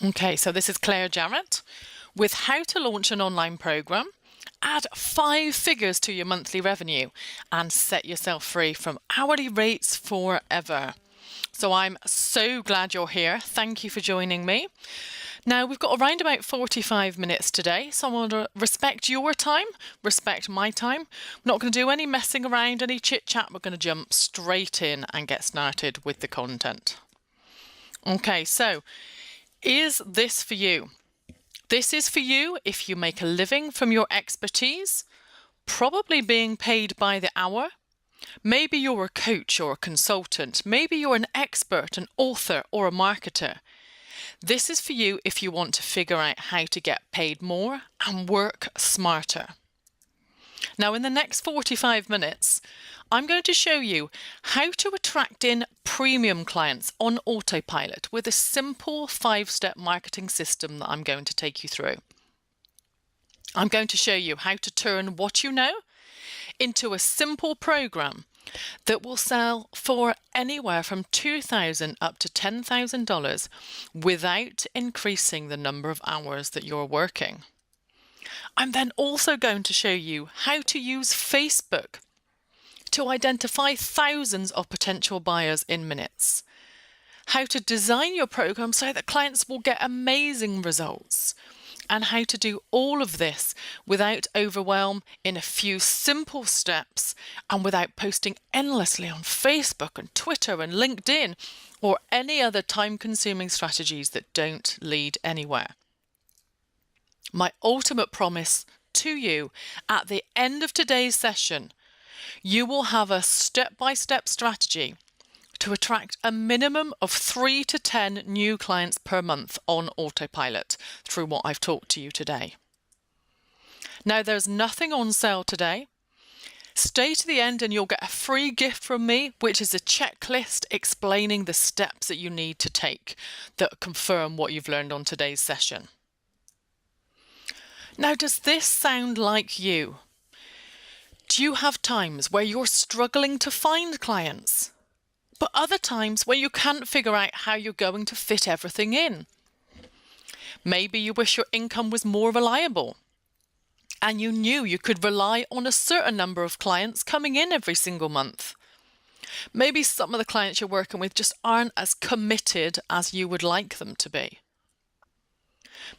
Okay, so this is Claire Jarrett with how to launch an online program, add 5 figures to your monthly revenue, and set yourself free from hourly rates forever. So I'm so glad you're here. Thank you for joining me. Now, we've got around about 45 minutes today, so I want to respect your time, respect my time. I'm not going to do any messing around, any chit-chat. We're going to jump straight in and get started with the content. Okay, so is this for you? This is for you if you make a living from your expertise, probably being paid by the hour. Maybe you're a coach or a consultant. Maybe you're an expert, an author, or a marketer. This is for you if you want to figure out how to get paid more and work smarter. Now, in the next 45 minutes, I'm going to show you how to attract in premium clients on autopilot with a simple 5-step marketing system that I'm going to take you through. I'm going to show you how to turn what you know into a simple program that will sell for anywhere from $2,000 up to $10,000 without increasing the number of hours that you're working. I'm then also going to show you how to use Facebook to identify thousands of potential buyers in minutes, how to design your program so that clients will get amazing results, and how to do all of this without overwhelm in a few simple steps and without posting endlessly on Facebook and Twitter and LinkedIn or any other time-consuming strategies that don't lead anywhere. My ultimate promise to you at the end of today's session, you will have a step-by-step strategy to attract a minimum of 3 to 10 new clients per month on autopilot through what I've talked to you today. Now, there's nothing on sale today. Stay to the end and you'll get a free gift from me, which is a checklist explaining the steps that you need to take that confirm what you've learned on today's session. Now, does this sound like you? Do you have times where you're struggling to find clients, but other times where you can't figure out how you're going to fit everything in? Maybe you wish your income was more reliable and you knew you could rely on a certain number of clients coming in every single month. Maybe some of the clients you're working with just aren't as committed as you would like them to be.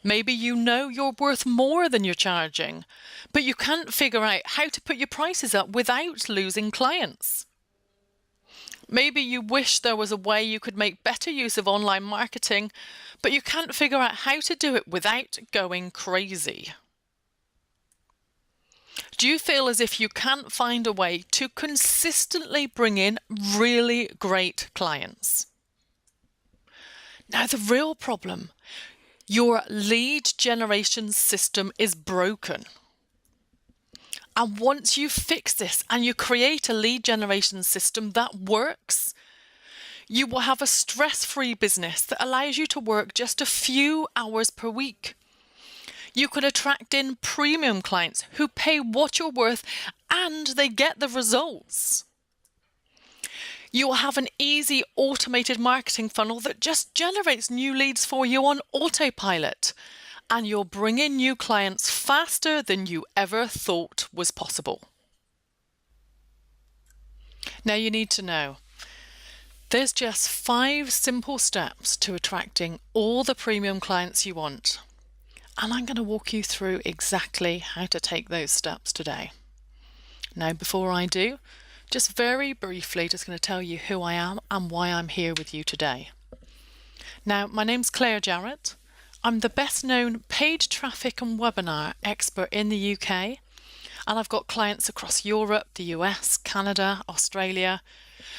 Maybe you know you're worth more than you're charging, but you can't figure out how to put your prices up without losing clients. Maybe you wish there was a way you could make better use of online marketing, but you can't figure out how to do it without going crazy. Do you feel as if you can't find a way to consistently bring in really great clients? Now, the real problem, your lead generation system is broken. And once you fix this and you create a lead generation system that works, you will have a stress-free business that allows you to work just a few hours per week. You can attract in premium clients who pay what you're worth and they get the results. You will have an easy automated marketing funnel that just generates new leads for you on autopilot, and you'll bring in new clients faster than you ever thought was possible. Now, you need to know, there's just 5 simple steps to attracting all the premium clients you want. And I'm going to walk you through exactly how to take those steps today. Now, before I do, just very briefly, just going to tell you who I am and why I'm here with you today. Now, my name's Claire Jarrett. I'm the best known paid traffic and webinar expert in the UK, and I've got clients across Europe, the US, Canada, Australia.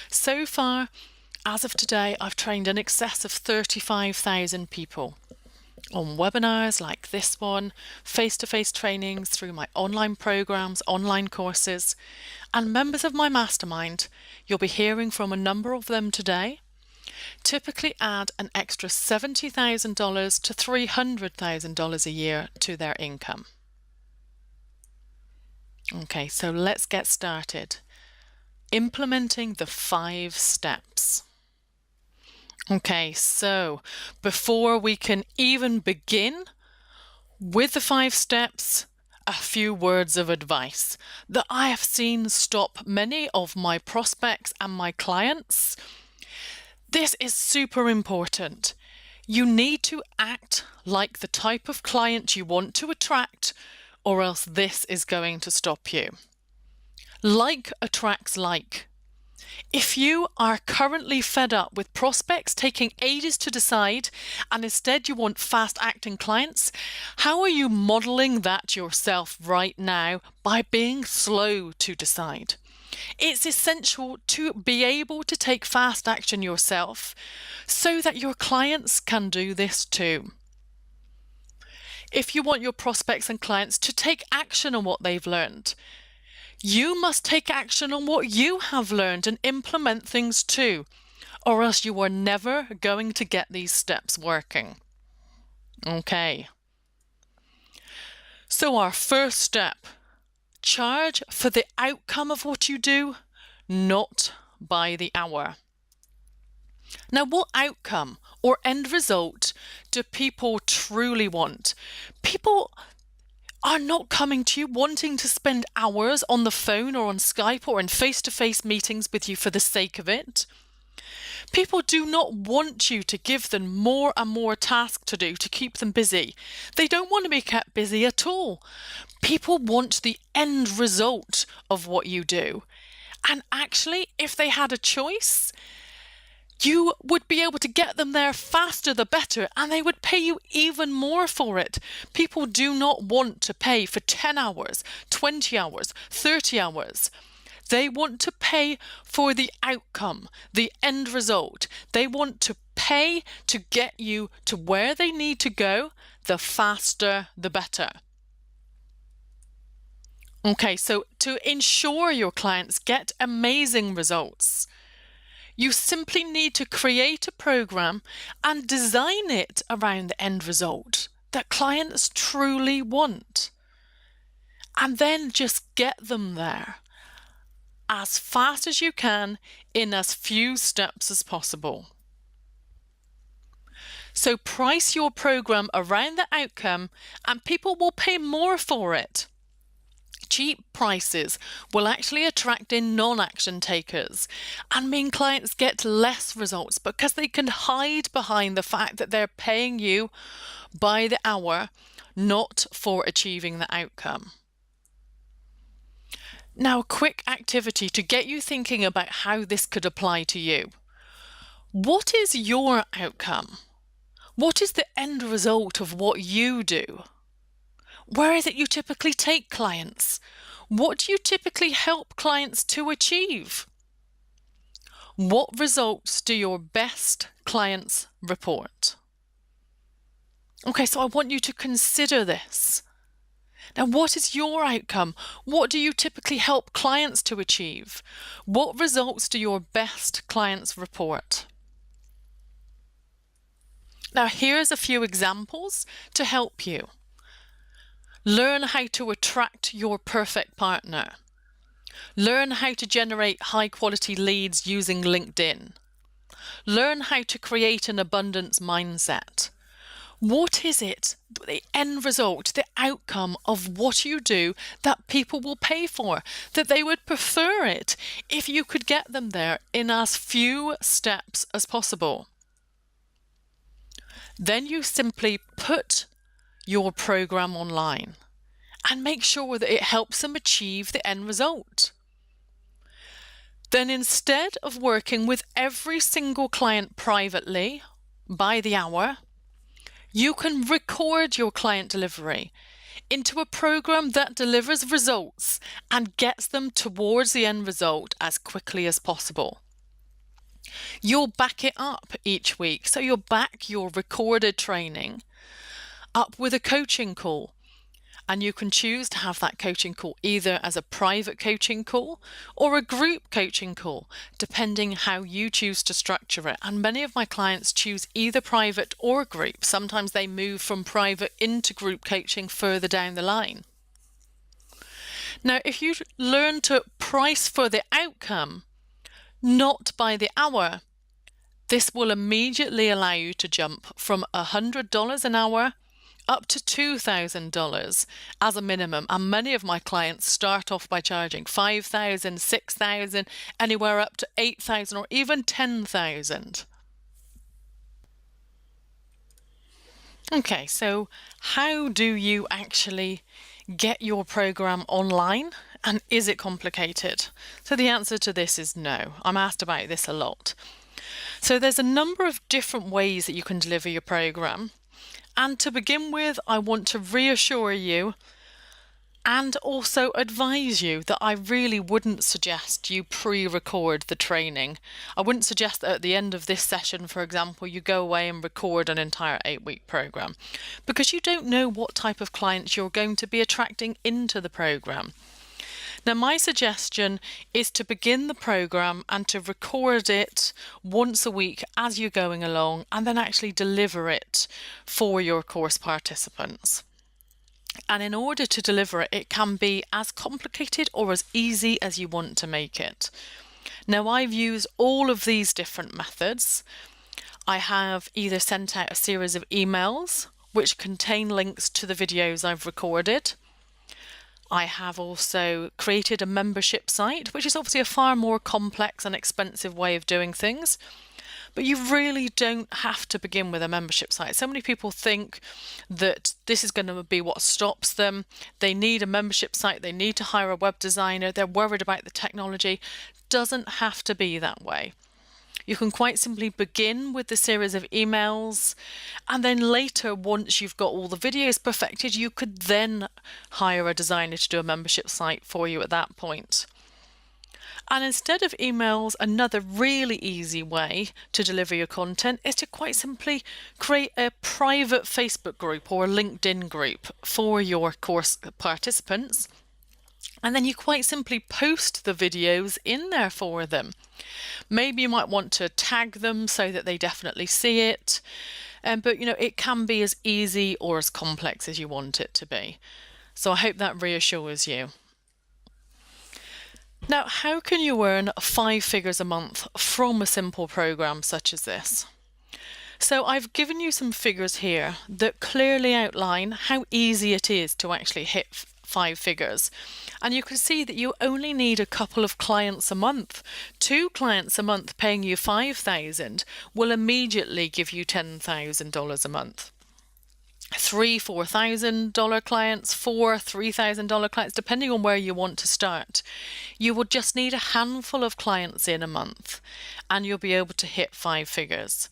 So far, as of today, I've trained in excess of 35,000 people on webinars like this one, face-to-face trainings through my online programs, online courses, and members of my mastermind. You'll be hearing from a number of them today. Typically add an extra $70,000 to $300,000 a year to their income. Okay, so let's get started. Implementing the 5 steps. Okay, so before we can even begin with the 5 steps, a few words of advice that I have seen stop many of my prospects and my clients. This is super important. You need to act like the type of client you want to attract, or else this is going to stop you. Like attracts like. If you are currently fed up with prospects taking ages to decide and instead you want fast-acting clients, how are you modeling that yourself right now by being slow to decide? It's essential to be able to take fast action yourself so that your clients can do this too. If you want your prospects and clients to take action on what they've learned, you must take action on what you have learned and implement things too, or else you are never going to get these steps working. Okay. So our first step, charge for the outcome of what you do, not by the hour. Now, what outcome or end result do people truly want? People are not coming to you wanting to spend hours on the phone or on Skype or in face-to-face meetings with you for the sake of it. People do not want you to give them more and more tasks to do to keep them busy. They don't want to be kept busy at all. People want the end result of what you do. And actually, if they had a choice, you would be able to get them there faster the better, and they would pay you even more for it. People do not want to pay for 10 hours, 20 hours, 30 hours. They want to pay for the outcome, the end result. They want to pay to get you to where they need to go. The faster, the better. Okay, so to ensure your clients get amazing results, you simply need to create a program and design it around the end result that clients truly want. And then just get them there as fast as you can in as few steps as possible. So price your program around the outcome and people will pay more for it. Cheap prices will actually attract in non-action takers and mean clients get less results because they can hide behind the fact that they're paying you by the hour, not for achieving the outcome. Now, a quick activity to get you thinking about how this could apply to you. What is your outcome? What is the end result of what you do? Where is it you typically take clients? What do you typically help clients to achieve? What results do your best clients report? Okay, so I want you to consider this. Now, what is your outcome? What do you typically help clients to achieve? What results do your best clients report? Now, here's a few examples to help you. Learn how to attract your perfect partner. Learn how to generate high-quality leads using LinkedIn. Learn how to create an abundance mindset. What is it, the end result, the outcome of what you do that people will pay for, that they would prefer it if you could get them there in as few steps as possible? Then you simply put your program online and make sure that it helps them achieve the end result. Then instead of working with every single client privately by the hour, you can record your client delivery into a program that delivers results and gets them towards the end result as quickly as possible. You'll back it up each week. So you'll back your recorded training up with a coaching call. And you can choose to have that coaching call either as a private coaching call or a group coaching call, depending how you choose to structure it. And many of my clients choose either private or group. Sometimes they move from private into group coaching further down the line. Now, if you learn to price for the outcome, not by the hour, This will immediately allow you to jump from $100 an hour up to $2,000 as a minimum. And many of my clients start off by charging $5,000, $6,000, anywhere up to $8,000 or even $10,000. Okay, so how do you actually get your program online, and is it complicated? So the answer to this is no. I'm asked about this a lot. So there's a number of different ways that you can deliver your program. And to begin with, I want to reassure you and also advise you that I really wouldn't suggest you pre-record the training. I wouldn't suggest that at the end of this session, for example, you go away and record an entire 8-week program, because you don't know what type of clients you're going to be attracting into the program. Now, my suggestion is to begin the program and to record it once a week as you're going along, and then actually deliver it for your course participants. And in order to deliver it, it can be as complicated or as easy as you want to make it. Now, I've used all of these different methods. I have either sent out a series of emails which contain links to the videos I've recorded. I have also created a membership site, which is obviously a far more complex and expensive way of doing things. But you really don't have to begin with a membership site. So many people think that this is going to be what stops them. They need a membership site. They need to hire a web designer. They're worried about the technology. Doesn't have to be that way. You can quite simply begin with the series of emails, and then later, once you've got all the videos perfected, you could then hire a designer to do a membership site for you at that point. And instead of emails, another really easy way to deliver your content is to quite simply create a private Facebook group or a LinkedIn group for your course participants. And then you quite simply post the videos in there for them. Maybe you might want to tag them so that they definitely see it. But it can be as easy or as complex as you want it to be. So I hope that reassures you. Now, how can you earn 5 figures a month from a simple program such as this? So I've given you some figures here that clearly outline how easy it is to actually hit 5 figures. And you can see that you only need a couple of clients a month. 2 clients a month paying you $5,000 will immediately give you $10,000 a month. 3 $4,000 clients, 4 $3,000 clients, depending on where you want to start. You will just need a handful of clients in a month and you'll be able to hit 5 figures.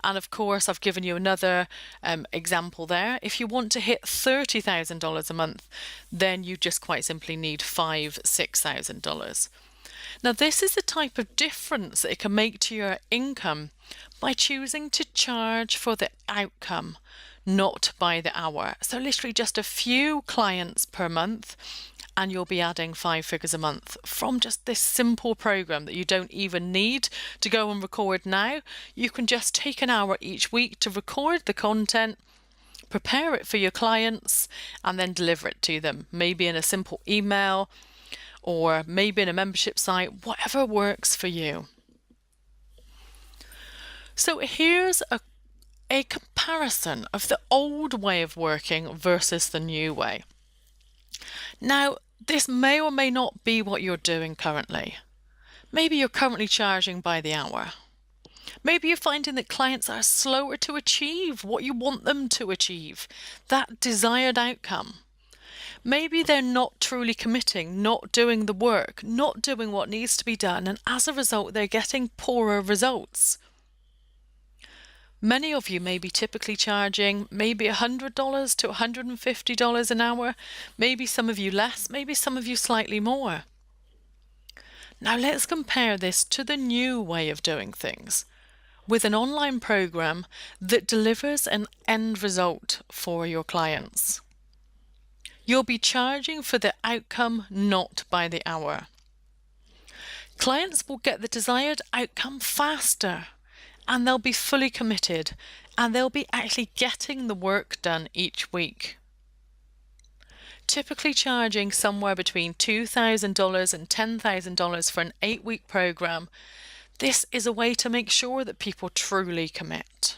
And of course, I've given you another example there. If you want to hit $30,000 a month, then you just quite simply need $5,000, $6,000. Now, this is the type of difference that it can make to your income by choosing to charge for the outcome, not by the hour. So literally just a few clients per month, and you'll be adding 5 figures a month from just this simple program that you don't even need to go and record now. You can just take an hour each week to record the content, prepare it for your clients, and then deliver it to them, maybe in a simple email or maybe in a membership site, whatever works for you. So here's a comparison of the old way of working versus the new way. Now, this may or may not be what you're doing currently. Maybe you're currently charging by the hour. Maybe you're finding that clients are slower to achieve what you want them to achieve, that desired outcome. Maybe they're not truly committing, not doing the work, not doing what needs to be done, and as a result, they're getting poorer results. Many of you may be typically charging maybe $100 to $150 an hour, maybe some of you less, maybe some of you slightly more. Now let's compare this to the new way of doing things, with an online program that delivers an end result for your clients. You'll be charging for the outcome, not by the hour. Clients will get the desired outcome faster, and they'll be fully committed, and they'll be actually getting the work done each week. Typically charging somewhere between $2,000 and $10,000 for an 8-week program, This is a way to make sure that people truly commit.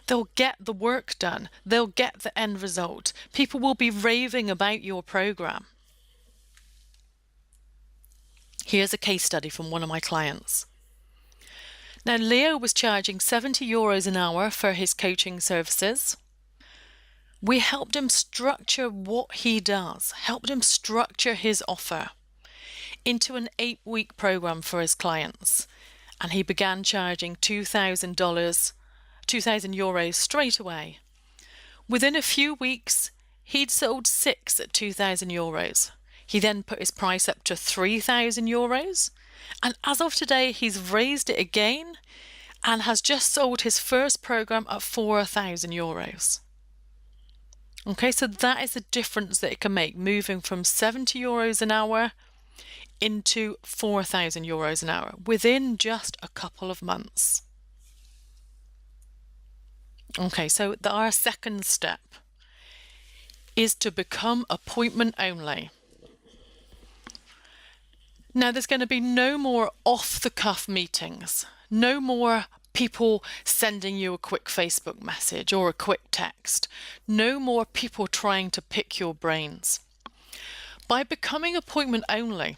They'll get the work done. They'll get the end result. People will be raving about your program. Here's a case study from one of my clients. Now, Leo was charging €70 an hour for his coaching services. We helped him structure what he does, helped him structure his offer into an 8-week program for his clients. And he began charging €2,000 straight away. Within a few weeks, he'd sold 6 at €2,000. He then put his price up to €3,000. And as of today, he's raised it again and has just sold his first program at €4,000. Okay, so that is the difference that it can make, moving from €70 an hour into €4,000 an hour within just a couple of months. Okay, so our second step is to become appointment only. Now, there's going to be no more off-the-cuff meetings, no more people sending you a quick Facebook message or a quick text, no more people trying to pick your brains. By becoming appointment only,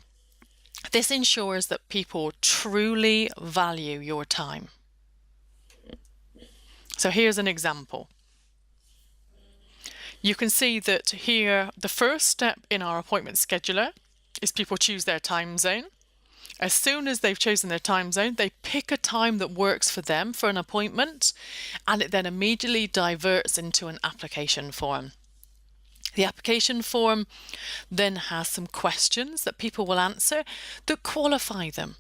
this ensures that people truly value your time. So here's an example. You can see that here, the first step in our appointment scheduler is people choose their time zone. As soon as they've chosen their time zone, they pick a time that works for them for an appointment, and it then immediately diverts into an application form. The application form then has some questions that people will answer that qualify them,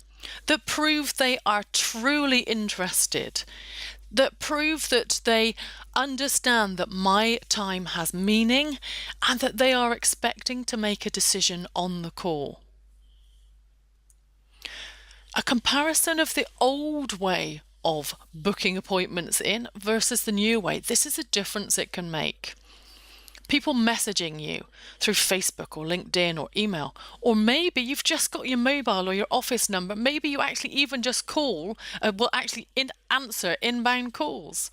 that prove they are truly interested, that prove that they understand that my time has meaning and that they are expecting to make a decision on the call. A comparison of the old way of booking appointments in versus the new way. This is a difference it can make. People messaging you through Facebook or LinkedIn or email, or maybe you've just got your mobile or your office number. Maybe you actually even just answer inbound calls.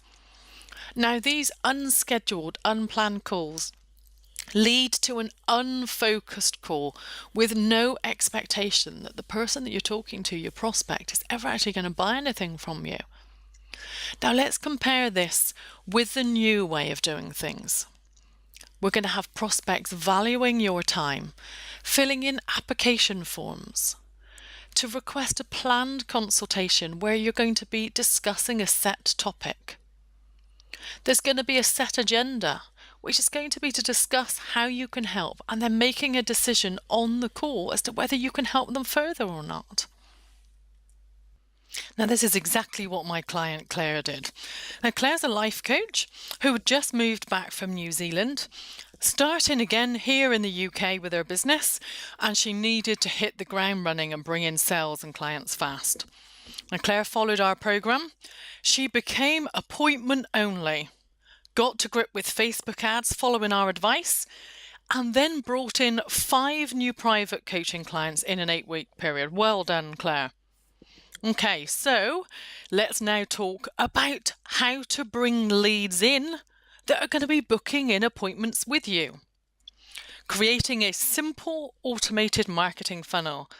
Now, these unscheduled, unplanned calls lead to an unfocused call with no expectation that the person that you're talking to, your prospect, is ever actually going to buy anything from you. Now, let's compare this with the new way of doing things. We're going to have prospects valuing your time, filling in application forms to request a planned consultation where you're going to be discussing a set topic. There's going to be a set agenda, which is going to be to discuss how you can help, and then making a decision on the call as to whether you can help them further or not. Now, this is exactly what my client Claire did. Now, Claire's a life coach who had just moved back from New Zealand, starting again here in the UK with her business, and she needed to hit the ground running and bring in sales and clients fast. Now, Claire followed our program. She became appointment only, got to grip with Facebook ads following our advice, and then brought in 5 new private coaching clients in an 8-week period. Well done, Claire. Okay, so let's now talk about how to bring leads in that are going to be booking in appointments with you. Creating a simple automated marketing funnel.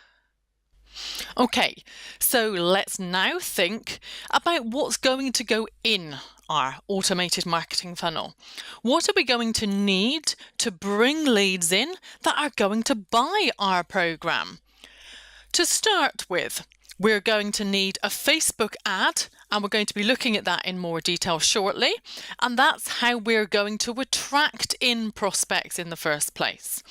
Okay, so let's now think about what's going to go in our automated marketing funnel. What are we going to need to bring leads in that are going to buy our program? To start with, we're going to need a Facebook ad, and we're going to be looking at that in more detail shortly. And that's how we're going to attract in prospects in the first place.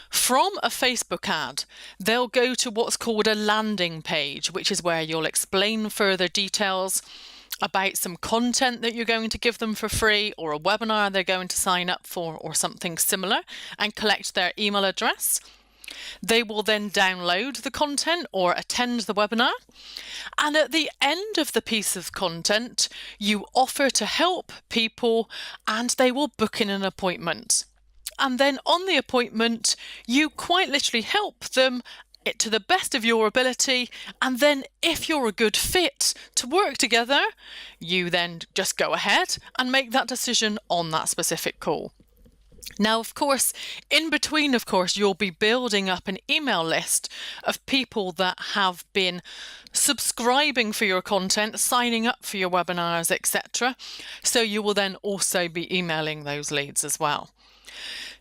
From a Facebook ad, they'll go to what's called a landing page, which is where you'll explain further details about some content that you're going to give them for free, or a webinar they're going to sign up for, or something similar, and collect their email address. They will then download the content or attend the webinar. And at the end of the piece of content, you offer to help people and they will book in an appointment. And then on the appointment, you quite literally help them it to the best of your ability, and then if you're a good fit to work together, you then just go ahead and make that decision on that specific call. Now, of course, in between, you'll be building up an email list of people that have been subscribing for your content, signing up for your webinars, etc. So you will then also be emailing those leads as well.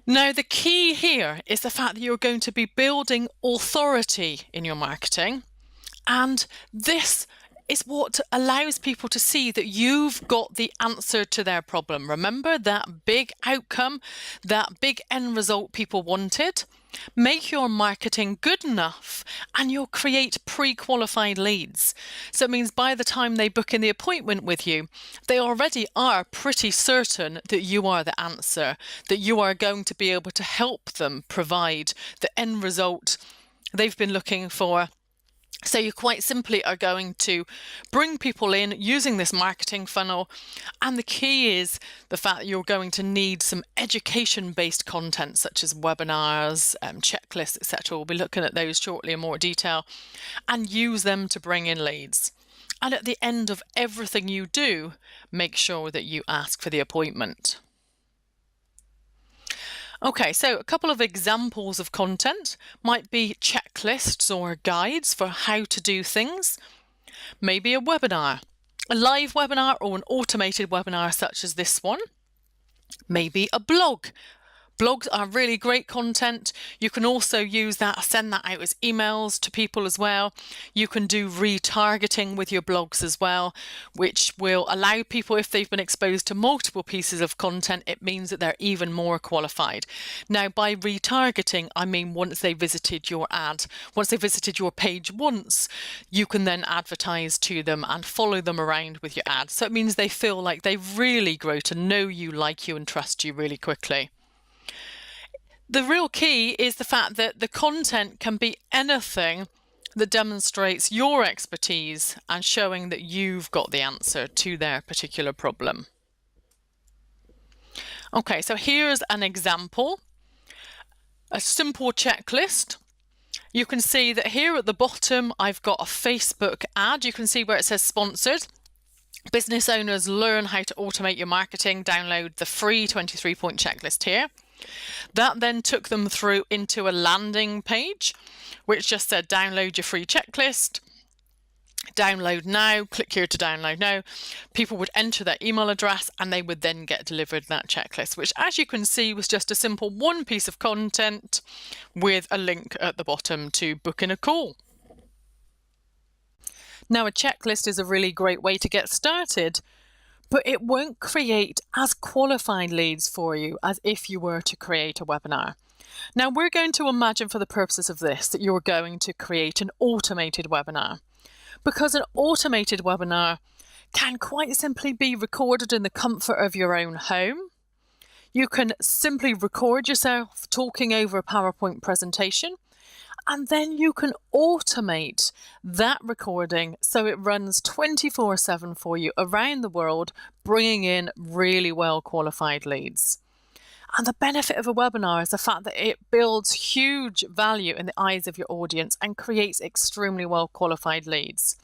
Now, the key here is the fact that you're going to be building authority in your marketing, and this is what allows people to see that you've got the answer to their problem. Remember that big outcome, that big end result people wanted? Make your marketing good enough and you'll create pre-qualified leads. So it means by the time they book in the appointment with you, they already are pretty certain that you are the answer, that you are going to be able to help them provide the end result they've been looking for. So you quite simply are going to bring people in using this marketing funnel. And the key is the fact that you're going to need some education-based content such as webinars, checklists, etc. We'll be looking at those shortly in more detail, and use them to bring in leads. And at the end of everything you do, make sure that you ask for the appointment. Okay, so a couple of examples of content might be checklists or guides for how to do things. Maybe a webinar, a live webinar or an automated webinar such as this one. Maybe a blog. Blogs are really great content. You can also use that, send that out as emails to people as well. You can do retargeting with your blogs as well, which will allow people, if they've been exposed to multiple pieces of content, it means that they're even more qualified. Now, by retargeting, I mean once they visited your ad, once they visited your page once, you can then advertise to them and follow them around with your ad. So it means they feel like they really grow to know you, like you, and trust you really quickly. The real key is the fact that the content can be anything that demonstrates your expertise and showing that you've got the answer to their particular problem. Okay, so here's an example, a simple checklist. You can see that here at the bottom, I've got a Facebook ad. You can see where it says sponsored. Business owners learn how to automate your marketing. Download the free 23-point checklist here. That then took them through into a landing page, which just said download your free checklist, download now, click here to download now. People would enter their email address and they would then get delivered that checklist, which, as you can see, was just a simple one piece of content with a link at the bottom to book in a call. Now, a checklist is a really great way to get started, but it won't create as qualified leads for you as if you were to create a webinar. Now, we're going to imagine for the purposes of this that you're going to create an automated webinar, because an automated webinar can quite simply be recorded in the comfort of your own home. You can simply record yourself talking over a PowerPoint presentation, and then you can automate that recording so it runs 24/7 for you around the world, bringing in really well qualified leads. And the benefit of a webinar is the fact that it builds huge value in the eyes of your audience and creates extremely well qualified leads.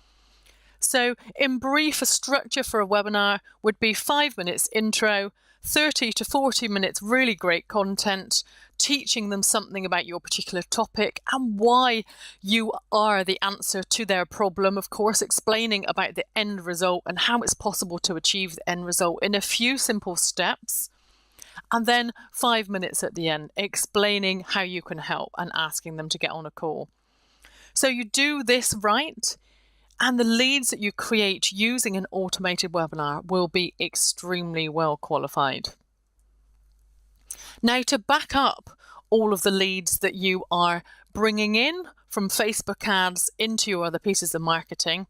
So in brief, a structure for a webinar would be 5 minutes intro, 30 to 40 minutes really great content, teaching them something about your particular topic and why you are the answer to their problem. Of course, explaining about the end result and how it's possible to achieve the end result in a few simple steps. And then 5 minutes at the end, explaining how you can help and asking them to get on a call. So you do this right, and the leads that you create using an automated webinar will be extremely well qualified. Now, to back up all of the leads that you are bringing in from Facebook ads into your other pieces of marketing,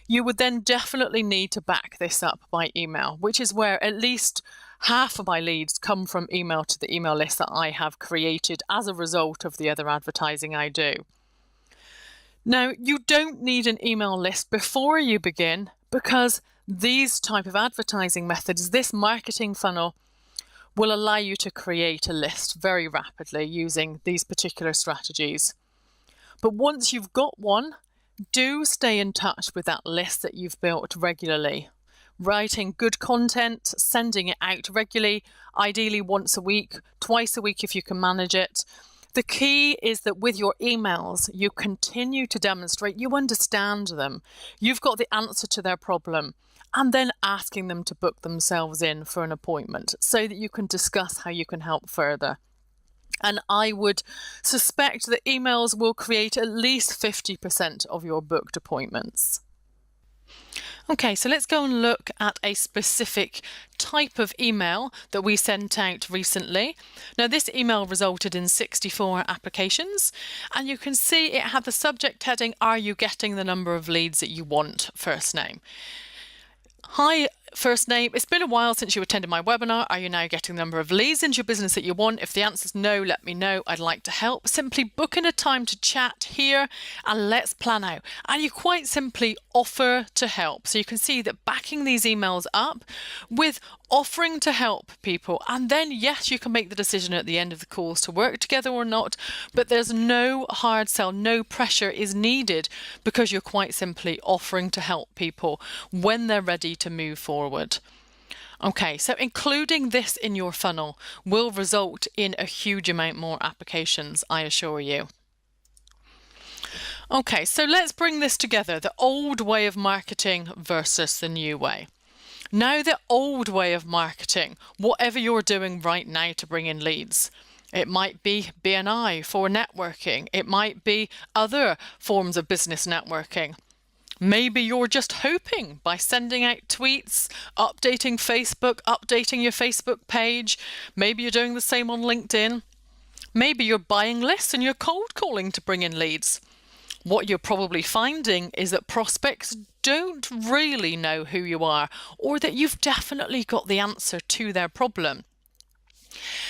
you would then definitely need to back this up by email, which is where at least half of my leads come from email to the email list that I have created as a result of the other advertising I do. Now, you don't need an email list before you begin, because these type of advertising methods, this marketing funnel, will allow you to create a list very rapidly using these particular strategies. But once you've got one, do stay in touch with that list that you've built regularly. Writing good content, sending it out regularly, ideally once a week, twice a week if you can manage it. The key is that with your emails, you continue to demonstrate you understand them. You've got the answer to their problem, and then asking them to book themselves in for an appointment so that you can discuss how you can help further. And I would suspect that emails will create at least 50% of your booked appointments. Okay, so let's go and look at a specific type of email that we sent out recently. Now, this email resulted in 64 applications, and you can see it had the subject heading, "Are you getting the number of leads that you want?" First name. Hi, first name. It's been a while since you attended my webinar. Are you now getting the number of leads into your business that you want? If the answer is no, let me know. I'd like to help. Simply book in a time to chat here and let's plan out. And you quite simply offer to help. So you can see that backing these emails up with offering to help people. And then, yes, you can make the decision at the end of the calls to work together or not, but there's no hard sell, no pressure is needed because you're quite simply offering to help people when they're ready to move forward. Okay, so including this in your funnel will result in a huge amount more applications, I assure you. Okay, so let's bring this together, the old way of marketing versus the new way. Now, the old way of marketing, whatever you're doing right now to bring in leads, it might be BNI for networking, it might be other forms of business networking. Maybe you're just hoping by sending out tweets, updating Facebook, updating your Facebook page. Maybe you're doing the same on LinkedIn. Maybe you're buying lists and you're cold calling to bring in leads. What you're probably finding is that prospects don't really know who you are, or that you've definitely got the answer to their problem.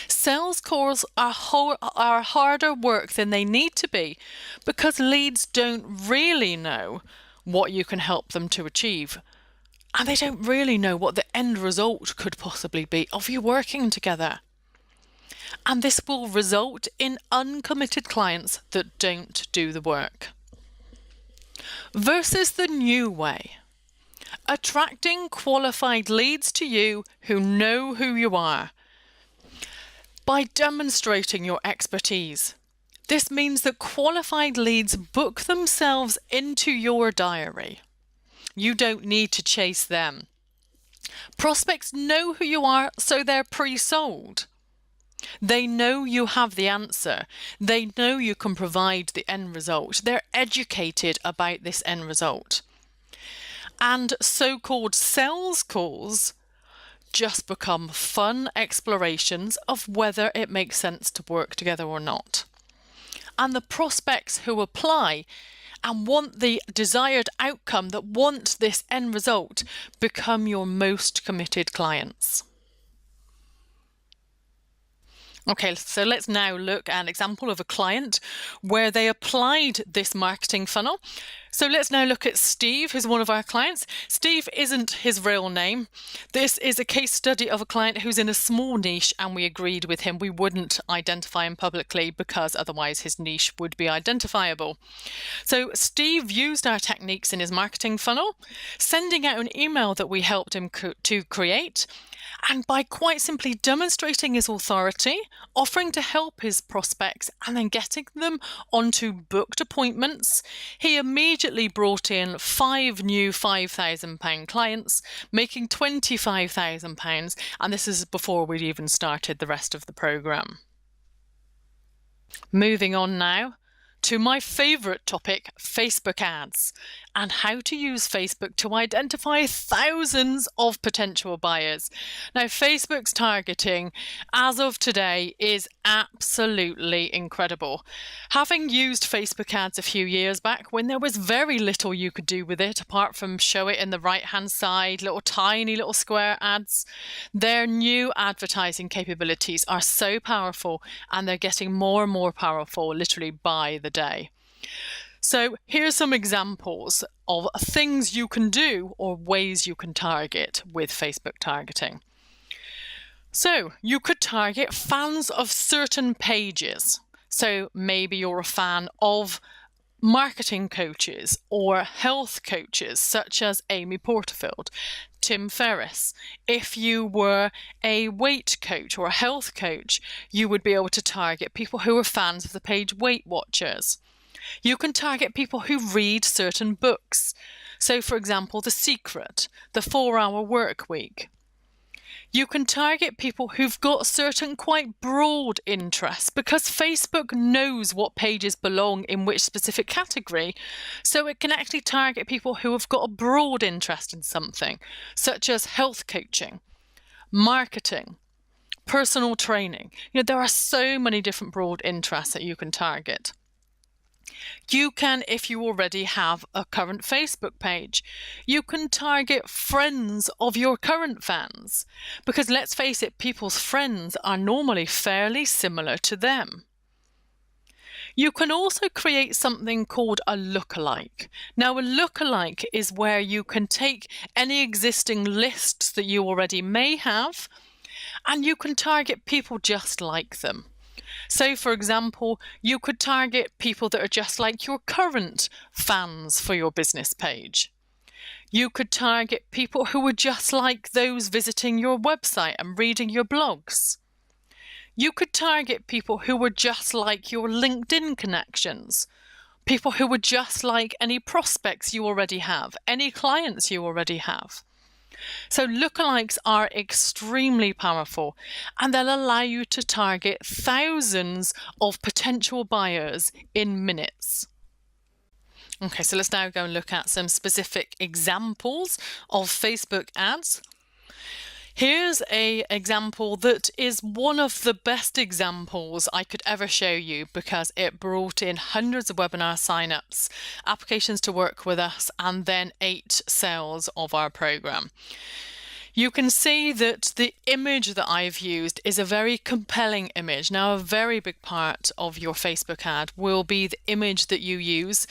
Sales calls are harder work than they need to be because leads don't really know what you can help them to achieve. And they don't really know what the end result could possibly be of you working together. And this will result in uncommitted clients that don't do the work. Versus the new way. Attracting qualified leads to you who know who you are. By demonstrating your expertise. This means that qualified leads book themselves into your diary. You don't need to chase them. Prospects know who you are, so they're pre-sold. They know you have the answer. They know you can provide the end result. They're educated about this end result. And so-called sales calls just become fun explorations of whether it makes sense to work together or not. And the prospects who apply and want the desired outcome, that want this end result, become your most committed clients. Okay, so let's now look at an example of a client where they applied this marketing funnel. So let's now look at Steve, who's one of our clients. Steve isn't his real name. This is a case study of a client who's in a small niche, and we agreed with him we wouldn't identify him publicly because otherwise his niche would be identifiable. So Steve used our techniques in his marketing funnel, sending out an email that we helped him to create. And by quite simply demonstrating his authority, offering to help his prospects, and then getting them onto booked appointments, he immediately brought in 5 new £5,000 clients, making £25,000. And this is before we'd even started the rest of the programme. Moving on now to my favourite topic, Facebook ads, and how to use Facebook to identify thousands of potential buyers. Now, Facebook's targeting, as of today, is absolutely incredible. Having used Facebook ads a few years back, when there was very little you could do with it, apart from show it in the right-hand side, tiny little square ads, their new advertising capabilities are so powerful, and they're getting more and more powerful literally by the day. So here's some examples of things you can do or ways you can target with Facebook targeting. So you could target fans of certain pages. So maybe you're a fan of marketing coaches or health coaches such as Amy Porterfield, Tim Ferriss. If you were a weight coach or a health coach, you would be able to target people who are fans of the page Weight Watchers. You can target people who read certain books. So, for example, The Secret, The 4-Hour Work Week. You can target people who've got certain quite broad interests because Facebook knows what pages belong in which specific category, so it can actually target people who have got a broad interest in something, such as health coaching, marketing, personal training. There are so many different broad interests that you can target. You can, if you already have a current Facebook page, you can target friends of your current fans. Because let's face it, people's friends are normally fairly similar to them. You can also create something called a lookalike. Now, a lookalike is where you can take any existing lists that you already may have, and you can target people just like them. So, for example, you could target people that are just like your current fans for your business page. You could target people who are just like those visiting your website and reading your blogs. You could target people who were just like your LinkedIn connections, people who were just like any prospects you already have, any clients you already have. So lookalikes are extremely powerful, and they'll allow you to target thousands of potential buyers in minutes. Okay, so let's now go and look at some specific examples of Facebook ads. Here's an example that is one of the best examples I could ever show you because it brought in hundreds of webinar signups, applications to work with us, and then 8 sales of our program. You can see that the image that I've used is a very compelling image. Now, a very big part of your Facebook ad will be the image that you use,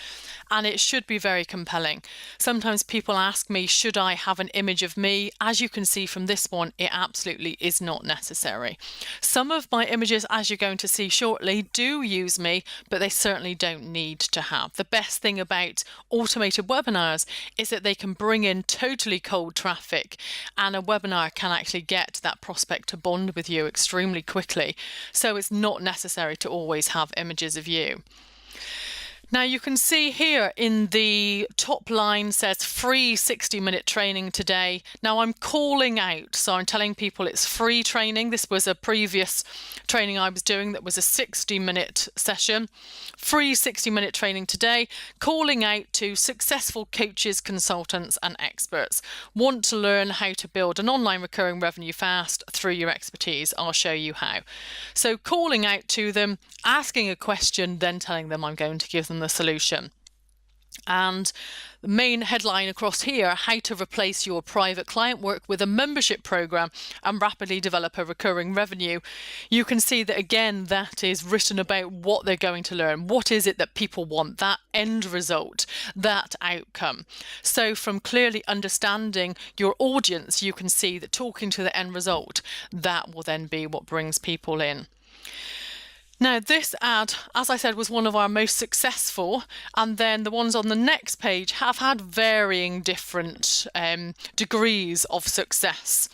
and it should be very compelling. Sometimes people ask me, should I have an image of me? As you can see from this one, it absolutely is not necessary. Some of my images, as you're going to see shortly, do use me, but they certainly don't need to have. The best thing about automated webinars is that they can bring in totally cold traffic, and a webinar can actually get that prospect to bond with you extremely quickly. So it's not necessary to always have images of you. Now you can see here in the top line says free 60-minute training today. Now I'm calling out, so I'm telling people it's free training. This was a previous training I was doing that was a 60-minute session. Free 60-minute training today, calling out to successful coaches, consultants and experts. Want to learn how to build an online recurring revenue fast through your expertise? I'll show you how. So calling out to them, asking a question, then telling them I'm going to give them the solution. And the main headline across here, how to replace your private client work with a membership program and rapidly develop a recurring revenue. You can see that again, that is written about what they're going to learn. What is it that people want? That end result, that outcome. So from clearly understanding your audience, you can see that talking to the end result, that will then be what brings people in. Now this ad, as I said, was one of our most successful, and then the ones on the next page have had varying different degrees of success.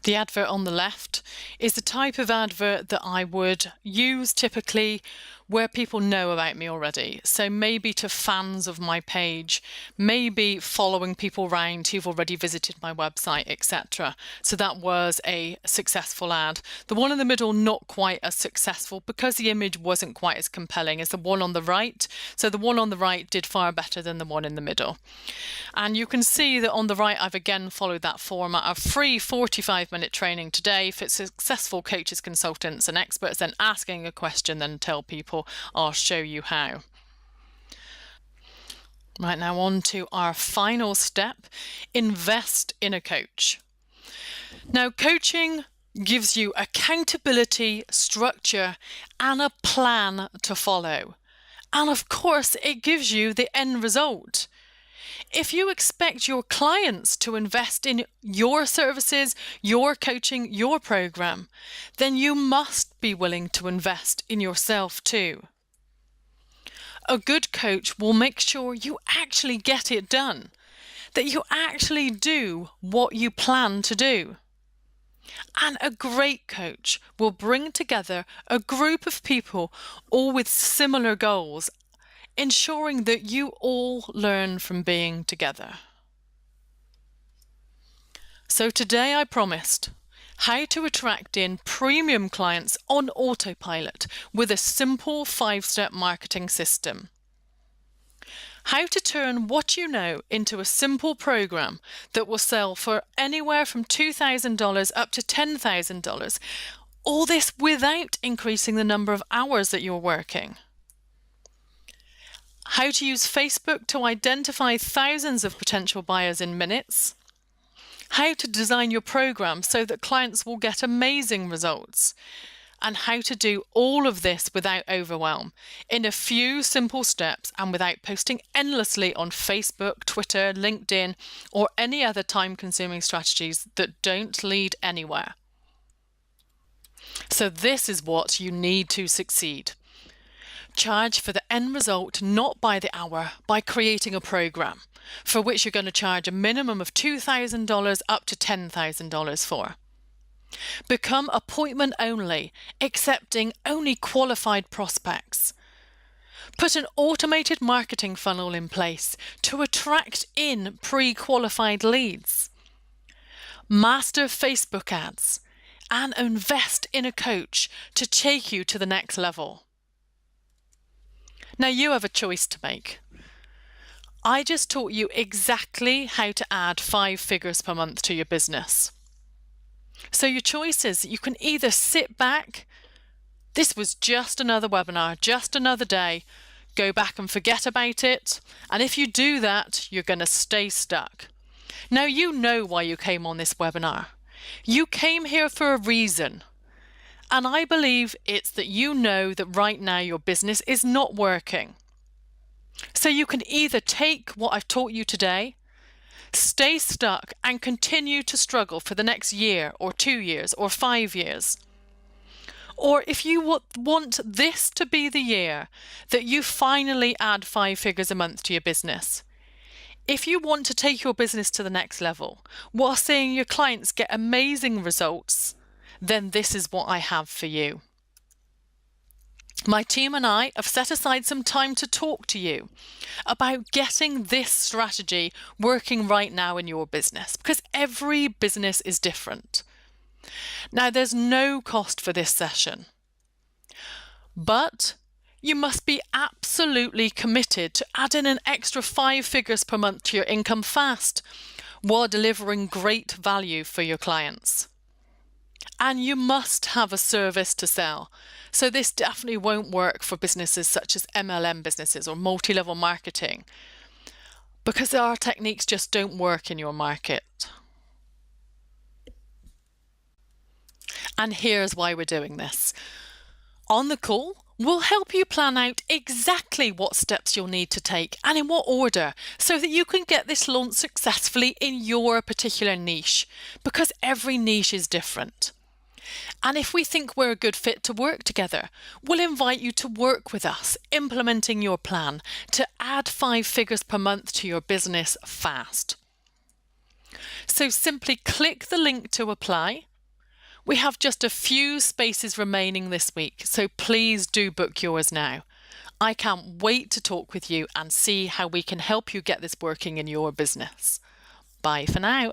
The advert on the left is the type of advert that I would use typically where people know about me already. So maybe to fans of my page, maybe following people around who've already visited my website, etc. So that was a successful ad. The one in the middle, not quite as successful because the image wasn't quite as compelling as the one on the right. So the one on the right did far better than the one in the middle. And you can see that on the right, I've again followed that format of free 45-minute training today for successful coaches, consultants and experts, then asking a question, then tell people I'll show you how. Right, now on to our final step, invest in a coach. Now coaching gives you accountability, structure and a plan to follow. And of course it gives you the end result. If you expect your clients to invest in your services, your coaching, your program, then you must be willing to invest in yourself too. A good coach will make sure you actually get it done, that you actually do what you plan to do. And a great coach will bring together a group of people all with similar goals, ensuring that you all learn from being together. So today I promised how to attract in premium clients on autopilot with a simple 5-step marketing system. How to turn what you know into a simple program that will sell for anywhere from $2,000 up to $10,000. All this without increasing the number of hours that you're working. How to use Facebook to identify thousands of potential buyers in minutes. How to design your program so that clients will get amazing results. And how to do all of this without overwhelm, in a few simple steps and without posting endlessly on Facebook, Twitter, LinkedIn, or any other time-consuming strategies that don't lead anywhere. So this is what you need to succeed. Charge for the end result, not by the hour, by creating a program for which you're going to charge a minimum of $2,000 up to $10,000 for. Become appointment only, accepting only qualified prospects. Put an automated marketing funnel in place to attract in pre-qualified leads. Master Facebook ads and invest in a coach to take you to the next level. Now you have a choice to make. I just taught you exactly how to add 5 figures per month to your business. So your choice is you can either sit back, this was just another webinar, just another day, go back and forget about it. And if you do that, you're going to stay stuck. Now you know why you came on this webinar. You came here for a reason. And I believe it's that you know that right now your business is not working. So you can either take what I've taught you today, stay stuck and continue to struggle for the next year or 2 years or 5 years. Or if you want this to be the year that you finally add 5 figures a month to your business. If you want to take your business to the next level while seeing your clients get amazing results, then this is what I have for you. My team and I have set aside some time to talk to you about getting this strategy working right now in your business, because every business is different. Now, there's no cost for this session, but you must be absolutely committed to adding an extra 5 figures per month to your income fast while delivering great value for your clients. And you must have a service to sell. So this definitely won't work for businesses such as MLM businesses or multi-level marketing, because our techniques just don't work in your market. And here's why we're doing this. On the call, we'll help you plan out exactly what steps you'll need to take and in what order, so that you can get this launch successfully in your particular niche, because every niche is different. And if we think we're a good fit to work together, we'll invite you to work with us, implementing your plan to add 5 figures per month to your business fast. So simply click the link to apply. We have just a few spaces remaining this week, so please do book yours now. I can't wait to talk with you and see how we can help you get this working in your business. Bye for now.